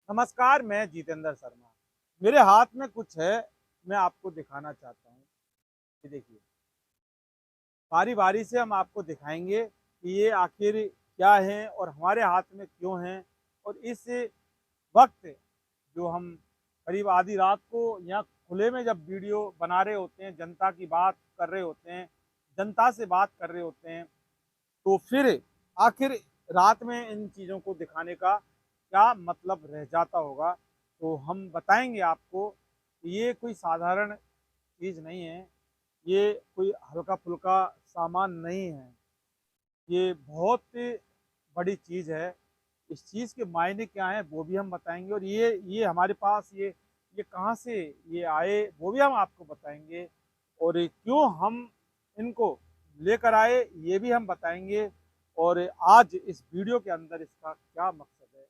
नमस्कार, मैं जितेंद्र शर्मा। मेरे हाथ में कुछ है, मैं आपको दिखाना चाहता हूँ। ये देखिए, बारी-बारी से हम आपको दिखाएँगे कि ये आखिर क्या है और हमारे हाथ में क्यों हैं। और इस वक़्त जो हम करीब आधी रात को यहाँ खुले में जब वीडियो बना रहे होते हैं, जनता की बात कर रहे होते हैं, जनता से बात कर रहे होते हैं, तो फिर आखिर रात में इन चीज़ों को दिखाने का क्या मतलब रह जाता होगा? तो हम बताएँगे आपको कि ये कोई साधारण चीज़ नहीं है, ये कोई हल्का-फुल्का सामान नहीं है, ये बहुत बड़ी चीज़ है। इस चीज़ के मायने क्या हैं वो भी हम बताएँगे और ये हमारे पास ये कहाँ से ये आए वो भी हम आपको बताएँगे और क्यों हम इनको लेकर आए ये भी हम बताएँगे और आज इस वीडियो के अंदर इसका क्या मकसद है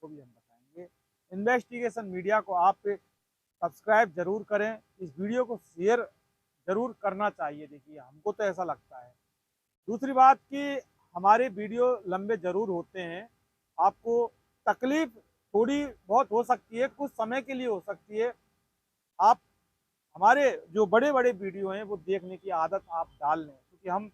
वो भी हम बताएँगे। इन्वेस्टिगेशन मीडिया को आप सब्सक्राइब ज़रूर करें, इस वीडियो को शेयर ज़रूर करना चाहिए, देखिए हमको तो ऐसा लगता है। दूसरी बात कि हमारे वीडियो लंबे ज़रूर होते हैं, आपको तकलीफ़ थोड़ी बहुत हो सकती है, कुछ समय के लिए हो सकती है। आप हमारे जो बड़े-बड़े वीडियो हैं, वो देखने की आदत आप डाल लें, क्योंकि हम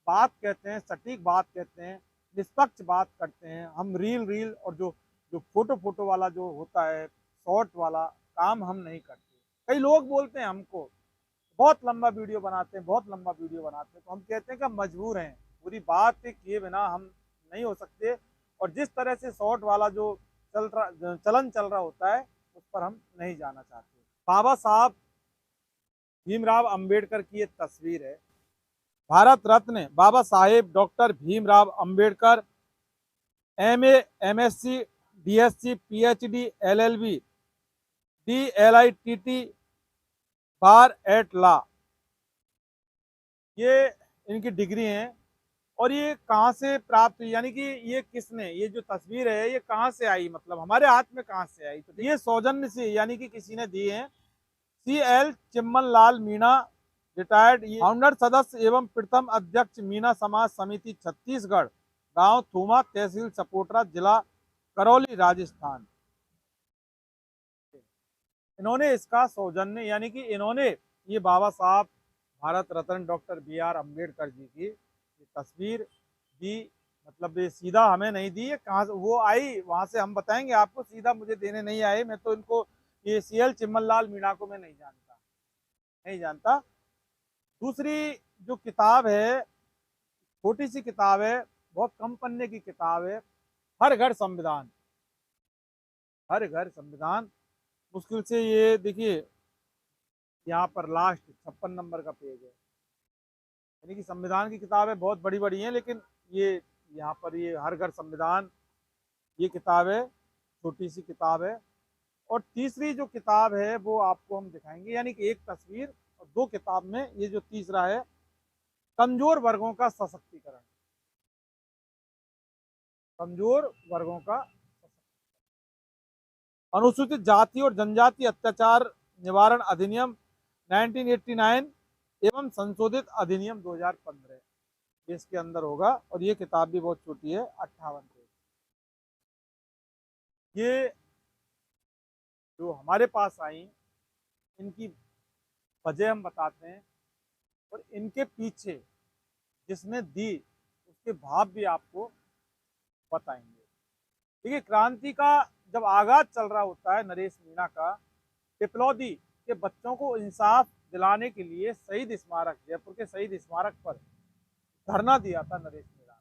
बात कहते हैं, सटीक बात कहते हैं, निष्पक्ष बात करते हैं। हम रील और जो जो फ़ोटो वाला जो होता है, शॉर्ट वाला काम हम नहीं करते। कई लोग बोलते हैं हमको बहुत लंबा वीडियो बनाते हैं, बहुत लंबा वीडियो बनाते हैं, तो हम कहते हैं कि हम मजबूर हैं, पूरी बात किए बिना हम नहीं हो सकते और जिस तरह से शॉर्ट वाला जो चलन चल रहा होता है, उस पर हम नहीं जाना चाहते। बाबा साहब भीमराव अंबेडकर की ये तस्वीर है। Bharat Ratna Baba Saheb doctor Bhimrao Ambedkar MA, MSc, DSc, PhD, LLB, DLitt, bar at law, ये इनकी डिग्री हैं और ये कहाँ से प्राप्त हुई यानी कि ये किसने ये जो तस्वीर है ये कहाँ से आई मतलब हमारे हाथ में कहाँ से आई? तो ये सौजन्य से यानी कि किसी ने दी है। सीएल चिम्मन लाल मीणा रिटायर्ड ये फाउंडर सदस्य एवं प्रथम अध्यक्ष मीना समाज समिति छत्तीसगढ़, गांव थूमा, तहसील सपोटरा, जिला करौली, राजस्थान। इन्होंने इसका सौजन्य यानी कि इन्होंने ये बाबा साहब Bharat Ratna doctor B are Ambedkar ji की ये तस्वीर दी, मतलब ये सीधा हमें नहीं दी है, कहाँ से वो आई वहाँ से हम बताएंगे आपको, सीधा मुझे देने नहीं आए। मैं तो इनको ये सीएल चिम्मनलाल मीणा को मैं नहीं जानता। दूसरी जो किताब है, छोटी सी किताब है, बहुत कम पन्ने की किताब है, हर घर संविधान। हर घर संविधान मुश्किल से ये देखिए यहाँ पर लास्ट 56 नंबर का पेज है, यानी कि संविधान की किताबें बहुत बड़ी बड़ी हैं, लेकिन ये यहाँ पर ये हर घर संविधान ये किताब है, छोटी सी किताब है। और तीसरी जो किताब है वो आपको हम दिखाएंगे, यानी कि एक तस्वीर और दो किताब में ये जो तीसरा है, कमजोर वर्गों का सशक्तिकरण। कमजोर वर्गों का अनुसूचित जाति और जनजाति अत्याचार निवारण अधिनियम 1989 एवं संशोधित अधिनियम 2015 इसके अंदर होगा। और ये किताब भी बहुत छोटी है, 58 पेज। ये जो हमारे पास आई इनकी वजह हम बताते हैं और इनके पीछे जिसने दी उसके भाव भी आपको बताएंगे। देखिए, क्रांति का जब आगाज चल रहा होता है नरेश मीणा का, पिपलौदी के बच्चों को इंसाफ दिलाने के लिए शहीद स्मारक, जयपुर के शहीद स्मारक पर धरना दिया था नरेश मीणा ने।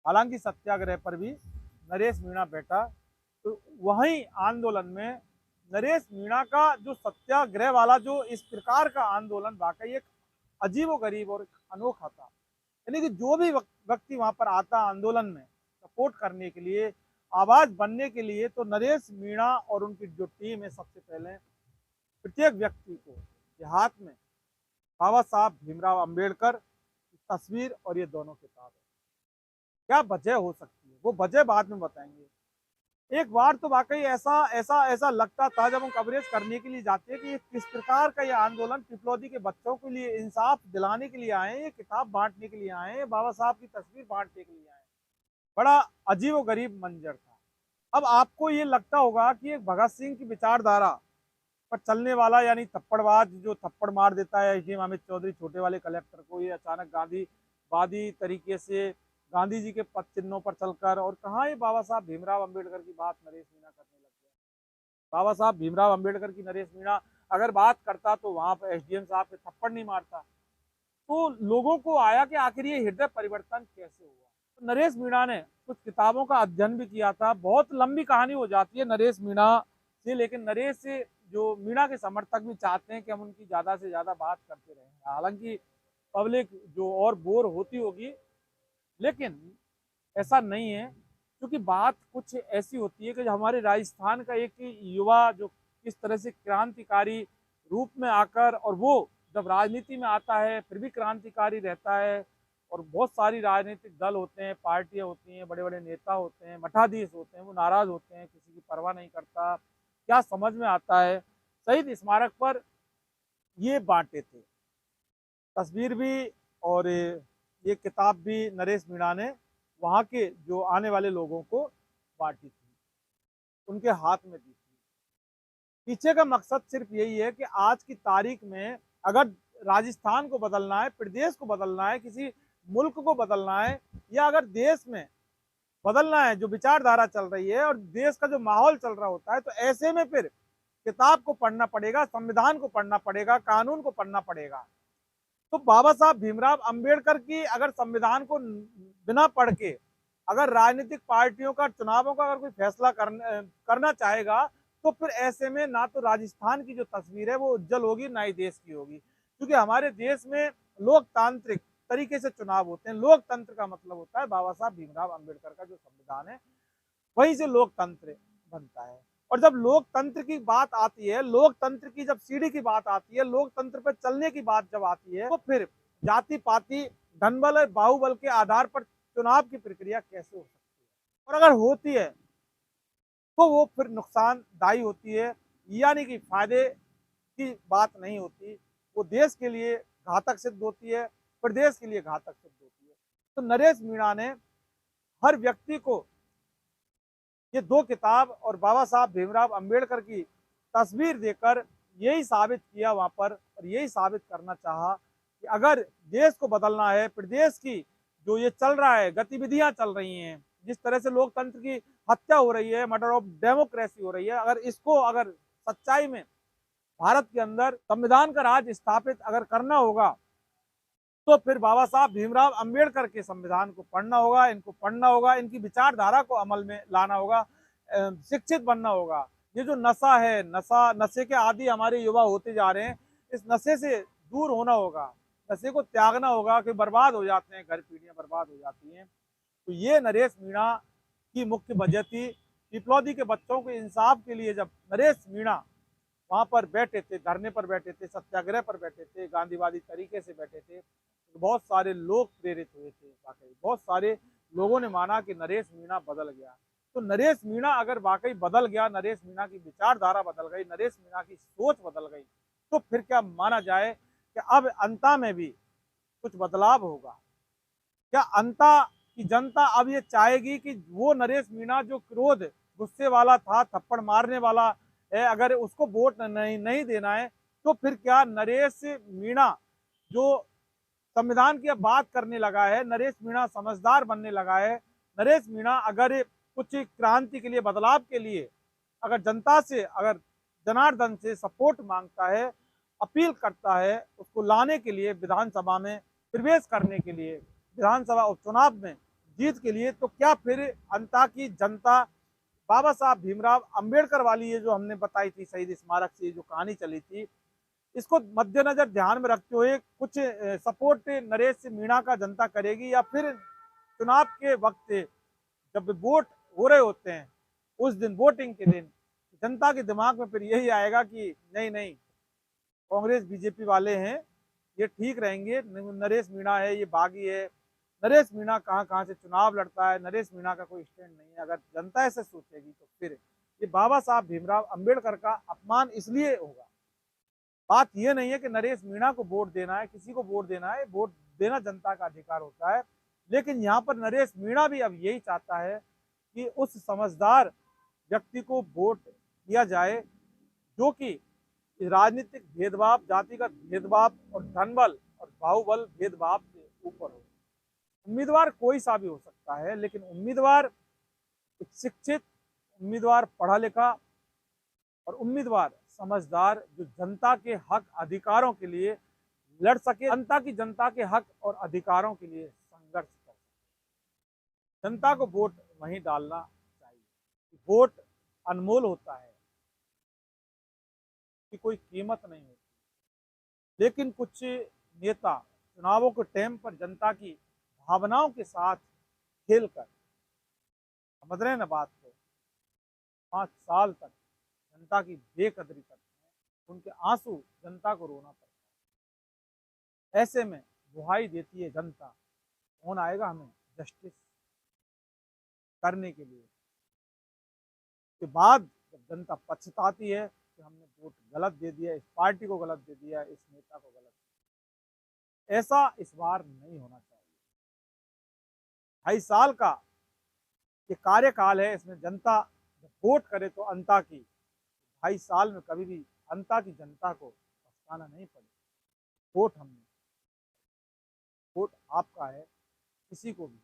हालांकि सत्याग्रह पर भी नरेश मीणा बैठा, तो वहीं आंदोलन में नरेश मीणा का जो सत्याग्रह वाला जो इस प्रकार का आंदोलन वाकई एक अजीबोगरीब और अनोखा था। यानी कि जो भी व्यक्ति वहां पर आता आंदोलन में सपोर्ट करने के लिए, आवाज बनने के लिए, तो नरेश मीणा और उनकी जो टीम है सबसे पहले प्रत्येक व्यक्ति को ये हाथ में बाबा साहब भीमराव अंबेडकर की तस्वीर और ये दोनों किताब है। क्या वजह हो सकती है वो वजह बाद में बताएंगे। एक बार तो वाकई ऐसा ऐसा ऐसा लगता था जब हम कवरेज करने के लिए जाते हैं कि किस प्रकार का ये आंदोलन पिपलौदी के बच्चों के लिए इंसाफ दिलाने के लिए आए, ये किताब बांटने के लिए आए, बाबा साहब की तस्वीर बांटने के लिए आए। बड़ा अजीब व गरीब मंजर था। अब आपको ये लगता होगा कि एक भगत सिंह की विचारधारा पर चलने वाला यानी थप्पड़बाज जो थप्पड़ मार देता है हिकीम अमित चौधरी छोटे वाले कलेक्टर को, ये अचानक गांधीवादी तरीके से गांधी जी के पद चिन्हों पर चलकर, और कहाँ ये बाबा साहब भीमराव अंबेडकर की बात नरेश मीणा करने लग गया। बाबा साहब भीमराव अंबेडकर की नरेश मीणा अगर बात करता तो वहां पर एसडीएम साहब के थप्पड़ नहीं मारता। तो लोगों को आया कि आखिर ये हृदय परिवर्तन कैसे हुआ। तो नरेश मीणा ने कुछ किताबों का अध्ययन भी किया था। बहुत लंबी कहानी हो जाती है नरेश मीणा से, लेकिन नरेश से जो मीणा के समर्थक भी चाहते हैं कि हम उनकी ज्यादा से ज्यादा बात करते रहें, हालांकि पब्लिक जो और बोर होती होगी, लेकिन ऐसा नहीं है। क्योंकि बात कुछ ऐसी होती है कि हमारे राजस्थान का एक युवा जो किस तरह से क्रांतिकारी रूप में आकर, और वो जब राजनीति में आता है फिर भी क्रांतिकारी रहता है, और बहुत सारी राजनीतिक दल होते हैं, पार्टियां होती हैं, बड़े बड़े नेता होते हैं, मठाधीश होते हैं, वो नाराज होते हैं, किसी की परवाह नहीं करता। क्या समझ में आता है, शहीद स्मारक पर ये बांटे थे तस्वीर भी, और ये किताब भी नरेश मीणा ने वहाँ के जो आने वाले लोगों को बांटी थी, उनके हाथ में दी थी। पीछे का मकसद सिर्फ यही है कि आज की तारीख में अगर राजस्थान को बदलना है, प्रदेश को बदलना है, किसी मुल्क को बदलना है, या अगर देश में बदलना है जो विचारधारा चल रही है और देश का जो माहौल चल रहा होता है, तो ऐसे में फिर किताब को पढ़ना पड़ेगा, संविधान को पढ़ना पड़ेगा, कानून को पढ़ना पड़ेगा। तो बाबा साहब भीमराव अंबेडकर की अगर संविधान को बिना पढ़ के अगर राजनीतिक पार्टियों का चुनावों का अगर कोई फैसला करना चाहेगा, तो फिर ऐसे में ना तो राजस्थान की जो तस्वीर है वो उज्जवल होगी, ना ही देश की होगी। क्योंकि हमारे देश में लोकतांत्रिक तरीके से चुनाव होते हैं। लोकतंत्र का मतलब होता है बाबा साहब भीमराव अंबेडकर का जो संविधान है वहीं से लोकतंत्र बनता है। और जब लोकतंत्र की बात आती है, लोकतंत्र की जब सीढ़ी की बात आती है, लोकतंत्र पर चलने की बात जब आती है, तो फिर जाति पाति धनबल और बाहुबल के आधार पर चुनाव की प्रक्रिया कैसे हो सकती है, और अगर होती है तो वो फिर नुकसानदायी होती है, यानी कि फायदे की बात नहीं होती। वो देश के लिए घातक सिद्ध होती है, प्रदेश के लिए घातक सिद्ध होती है। तो नरेश मीणा ने हर व्यक्ति को ये दो किताब और बाबा साहब भीमराव अंबेडकर की तस्वीर देकर यही साबित किया वहां पर, और यही साबित करना चाहा कि अगर देश को बदलना है, प्रदेश की जो ये चल रहा है, गतिविधियां चल रही हैं, जिस तरह से लोकतंत्र की हत्या हो रही है, मर्डर ऑफ डेमोक्रेसी हो रही है, अगर इसको अगर सच्चाई में भारत के अंदर संविधान का राज स्थापित अगर करना होगा, तो फिर बाबा साहब भीमराव अंबेडकर के संविधान को पढ़ना होगा, इनको पढ़ना होगा, इनकी विचारधारा को अमल में लाना होगा, शिक्षित बनना होगा। ये जो नशा है, नशे के आदि हमारे युवा होते जा रहे हैं, इस नशे से दूर होना होगा, नशे को त्यागना होगा, कि बर्बाद हो जाते हैं, घर पीढ़ियां बर्बाद हो जाती हैं। तो ये नरेश मीणा की मुख्य वजह थी। पिपलौदी के बच्चों के इंसाफ के लिए जब नरेश मीणा वहां पर बैठे थे, धरने पर बैठे थे, सत्याग्रह पर बैठे थे, गांधीवादी तरीके से बैठे थे, तो बहुत सारे लोग प्रेरित हुए थे। वाकई बहुत सारे लोगों ने माना कि नरेश मीणा बदल गया। तो नरेश मीणा अगर वाकई बदल गया, नरेश मीणा की विचारधारा बदल गई, नरेश मीणा की सोच बदल गई, तो फिर क्या माना जाए कि अब अंता में भी कुछ बदलाव होगा। क्या अंता की जनता अब ये चाहेगी कि वो नरेश मीणा जो क्रोध गुस्से वाला था, थप्पड़ मारने वाला है, अगर उसको वोट नहीं देना है, तो फिर क्या नरेश मीणा जो संविधान की अब बात करने लगा है, नरेश मीणा समझदार बनने लगा है, नरेश मीणा अगर कुछ क्रांति के लिए, बदलाव के लिए अगर जनता से, अगर जनार्दन से सपोर्ट मांगता है, अपील करता है, उसको लाने के लिए विधानसभा में प्रवेश करने के लिए, विधानसभा उपचुनाव में जीत के लिए, तो क्या फिर अंता की जनता बाबा साहब भीमराव अंबेडकर वाली ये जो हमने बताई थी शहीद स्मारक से जो कहानी चली थी, इसको मद्देनजर ध्यान में रखते हुए कुछ सपोर्ट नरेश मीणा का जनता करेगी, या फिर चुनाव के वक्त जब वोट हो रहे होते हैं उस दिन, वोटिंग के दिन, जनता के दिमाग में फिर यही आएगा कि नहीं नहीं, कांग्रेस बीजेपी वाले हैं, ये ठीक रहेंगे, नरेश मीणा है ये बागी है, नरेश मीणा कहाँ कहाँ से चुनाव लड़ता है, नरेश मीणा का कोई स्टैंड नहीं है। अगर जनता ऐसे सोचेगी तो फिर ये बाबा साहब भीमराव अंबेडकर का अपमान इसलिए होगा। बात ये नहीं है कि नरेश मीणा को वोट देना है, किसी को वोट देना है, वोट देना जनता का अधिकार होता है, लेकिन यहाँ पर नरेश मीणा भी अब यही चाहता है कि उस समझदार व्यक्ति को वोट दिया जाए जो कि इस राजनीतिक भेदभाव, जातिगत भेदभाव और धनबल और बाहुबल भेदभाव से ऊपर हो। उम्मीदवार कोई सा भी हो सकता है, लेकिन उम्मीदवार एक शिक्षित, उम्मीदवार पढ़ा लिखा और उम्मीदवार समझदार, जो जनता के हक अधिकारों के लिए लड़ सके, जनता के हक और अधिकारों के लिए संघर्ष कर सके। जनता को वोट वहीं डालना चाहिए। वोट अनमोल होता है कि कोई कीमत नहीं होती, लेकिन कुछ नेता चुनावों के टाइम पर जनता की भावनाओं के साथ खेलकर, समझ रहे हैं ना बात को, 5 साल तक जनता की बेकदरी करते हैं, उनके आंसू जनता को रोना पड़ता है। ऐसे में दुहाई देती है जनता, कौन आएगा हमें जस्टिस करने के लिए। के बाद जब जनता पछताती है कि हमने वोट गलत दे दिया, इस पार्टी को गलत दे दिया, इस नेता को गलत दे दिया। ऐसा इस बार नहीं होना चाहिए। 2.5 साल का ये कार्यकाल है, इसमें जनता जब वोट करे तो अंता की 2.5 साल में कभी भी अंता की जनता को पछताना नहीं पड़े। वोट आपका है, किसी को भी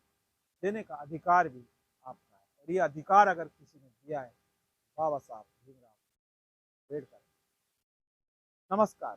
देने का अधिकार भी आपका है, और ये अधिकार अगर किसी ने दिया है, बाबा साहब भीमराव अम्बेडकर। नमस्कार।